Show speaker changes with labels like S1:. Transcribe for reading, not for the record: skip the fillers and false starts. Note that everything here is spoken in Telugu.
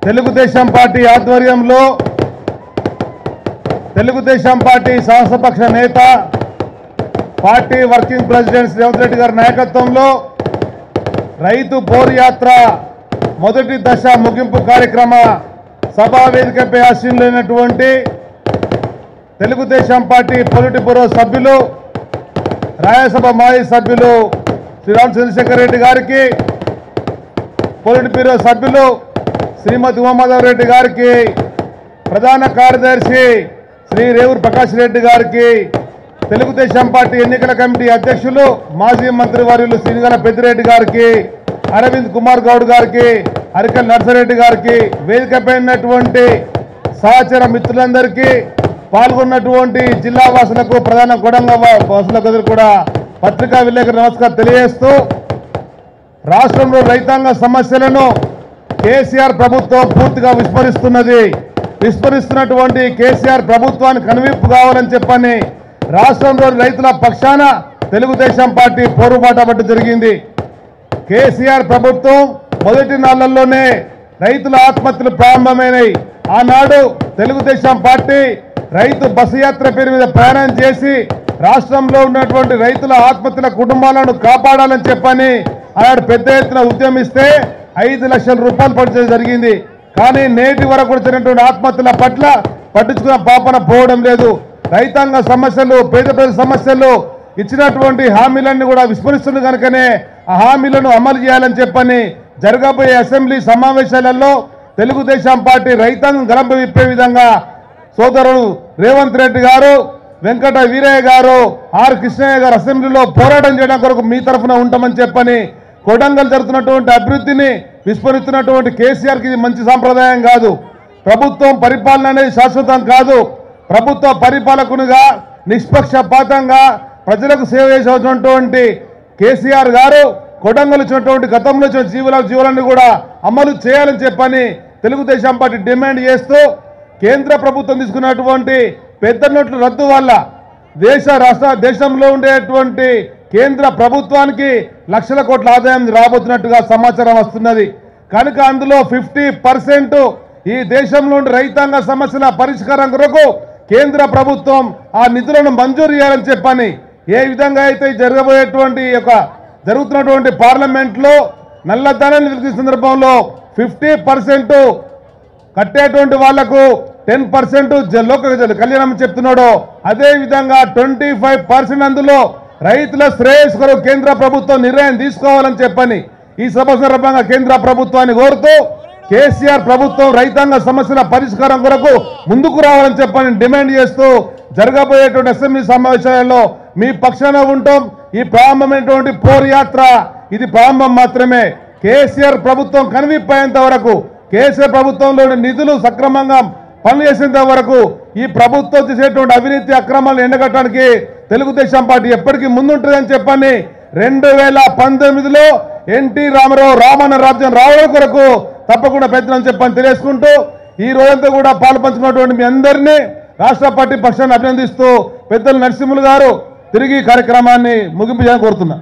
S1: తెలుగుదేశం పార్టీ ఆధ్వర్యంలో తెలుగుదేశం పార్టీ శాసనపక్ష నేత party working president Revanth Reddy గారి నాయకత్వంలో రైతు బోర్యాత్ర మొదటి దశ ముగింపు కార్యక్రమ సభా వేదికపై ఆశీనులైనటువంటి తెలుగుదేశం పార్టీ పొలిట్ బ్యూరో సభ్యులు రాజ్యసభ మాజీ సభ్యులు శ్రీరామ్ చంద్రశేఖర్ రెడ్డి గారికి, పొలిట్ బ్యూరో సభ్యులు శ్రీమతి ఉమామాధవ్ రెడ్డి గారికి, ప్రధాన కార్యదర్శి శ్రీ రేవూరు ప్రకాష్ రెడ్డి గారికి, తెలుగుదేశం పార్టీ ఎన్నికల కమిటీ అధ్యక్షులు మాజీ మంత్రి వర్యులు శ్రీనిగల పెద్దిరెడ్డి గారికి, అరవింద్ కుమార్ గౌడ్ గారికి, అరికల్ నర్సరెడ్డి గారికి, వేదికపై ఉన్నటువంటి సహచర మిత్రులందరికీ, పాల్గొన్నటువంటి జిల్లా వాసులకు, ప్రధాన కొడంగ వాసులకు కూడా పత్రికా విలేకరుల నమస్కారం తెలియజేస్తూ, రాష్ట్రంలో రైతాంగ సమస్యలను కేసీఆర్ ప్రభుత్వం పూర్తిగా విస్మరిస్తున్నటువంటి కేసీఆర్ ప్రభుత్వానికి కనువిప్పు కావాలని చెప్పని రాష్ట్రంలోని రైతుల పక్షాన తెలుగుదేశం పార్టీ పోరుబాట పట్టు జరిగింది. కేసీఆర్ ప్రభుత్వం మొదటి నాళ్లలోనే రైతుల ఆత్మహత్యలు ప్రారంభమైనాయి. ఆనాడు తెలుగుదేశం పార్టీ రైతు బస్సు యాత్ర పేరు మీద ప్రయాణం చేసి రాష్ట్రంలో ఉన్నటువంటి రైతుల ఆత్మహత్యల కుటుంబాలను కాపాడాలని చెప్పని ఆనాడు పెద్ద ఎత్తున ఉద్యమిస్తే 5 లక్షల రూపాయలు పడితే జరిగింది. కానీ నేటి వరకు వచ్చినటువంటి ఆత్మహత్యల పట్ల పట్టించుకున్న పాపన పోవడం లేదు. రైతాంగ సమస్యలు, పేద ప్రజల సమస్యలు, ఇచ్చినటువంటి హామీలన్నీ కూడా విస్మరిస్తుంది కనుకనే ఆ హామీలను అమలు చేయాలని చెప్పని జరగబోయే అసెంబ్లీ సమావేశాలలో తెలుగుదేశం పార్టీ రైతాంగం గలంప విప్పే విధంగా సోదరుడు రేవంత్ రెడ్డి గారు, వెంకట వీరయ్య గారు, ఆర్ కృష్ణయ్య గారు అసెంబ్లీలో పోరాటం చేయడం కొరకు మీ తరఫున ఉంటామని చెప్పని కొడంగల్ జరుగుతున్నటువంటి అభివృద్ధిని విస్మరిస్తున్నటువంటి కేసీఆర్కి ఇది మంచి సాంప్రదాయం కాదు. ప్రభుత్వం పరిపాలన అనేది శాశ్వతం కాదు. ప్రభుత్వ పరిపాలకునిగా నిష్పక్షపాతంగా ప్రజలకు సేవ చేసేటువంటి కేసీఆర్ గారు కొడంగల్ ఇచ్చినటువంటి గతంలో ఇచ్చిన జీవులన్నీ కూడా అమలు చేయాలని చెప్పని తెలుగుదేశం పార్టీ డిమాండ్ చేస్తూ, కేంద్ర ప్రభుత్వం తీసుకున్నటువంటి పెద్ద నోట్ల రద్దు వల్ల దేశంలో ఉండేటువంటి కేంద్ర ప్రభుత్వానికి లక్షల కోట్ల ఆదాయం రాబోతున్నట్టుగా సమాచారం వస్తున్నది. కనుక అందులో 50% ఈ దేశంలో ఉండే రైతాంగ సమస్యల పరిష్కారం కొరకు కేంద్ర ప్రభుత్వం ఆ నిధులను మంజూరు చేయాలని చెప్పని, ఏ విధంగా అయితే జరుగుతున్నటువంటి పార్లమెంట్లో నల్లధనాన్ని వెలికిన సందర్భంలో 50% కట్టేటువంటి వాళ్లకు 10% లోక కళ్యాణం చెప్తున్నాడో, అదేవిధంగా 25% అందులో రైతుల శ్రేయస్సు కొరకు కేంద్ర ప్రభుత్వం నిర్ణయం తీసుకోవాలని చెప్పని ఈ సభ సందర్భంగా కేంద్ర ప్రభుత్వాన్ని కోరుతూ, కేసీఆర్ ప్రభుత్వం రైతాంగ సమస్యల పరిష్కారం కొరకు ముందుకు రావాలని చెప్పని డిమాండ్ చేస్తూ జరగబోయేటువంటి అసెంబ్లీ సమావేశాలలో మీ పక్షాన ఉంటాం. ఈ ప్రారంభమైనటువంటి పోర్ యాత్ర ఇది ప్రారంభం మాత్రమే. కేసీఆర్ ప్రభుత్వం కనువిప్పేంత వరకు, కేసీఆర్ ప్రభుత్వంలోని నిధులు సక్రమంగా పనిచేసేంత వరకు ఈ ప్రభుత్వం చేసేటువంటి అవినీతి అక్రమాలను ఎండగట్టడానికి తెలుగుదేశం పార్టీ ఎప్పటికీ ముందుంటుందని చెప్పని 2019లో ఎన్టీ రామారావు రామన్న రాజ్యం రావడం కొరకు తప్పకుండా ప్రయత్నం చెప్పని తెలియజేసుకుంటూ, ఈ రోజంతా కూడా పాల్పంచుకున్నటువంటి మీ అందరినీ రాష్ట్ర పార్టీ పక్షాన్ని అభినందిస్తూ పెద్దలు నరసింహులు గారు తిరిగి కార్యక్రమాన్ని ముగింపు చేయాలని కోరుతున్నా.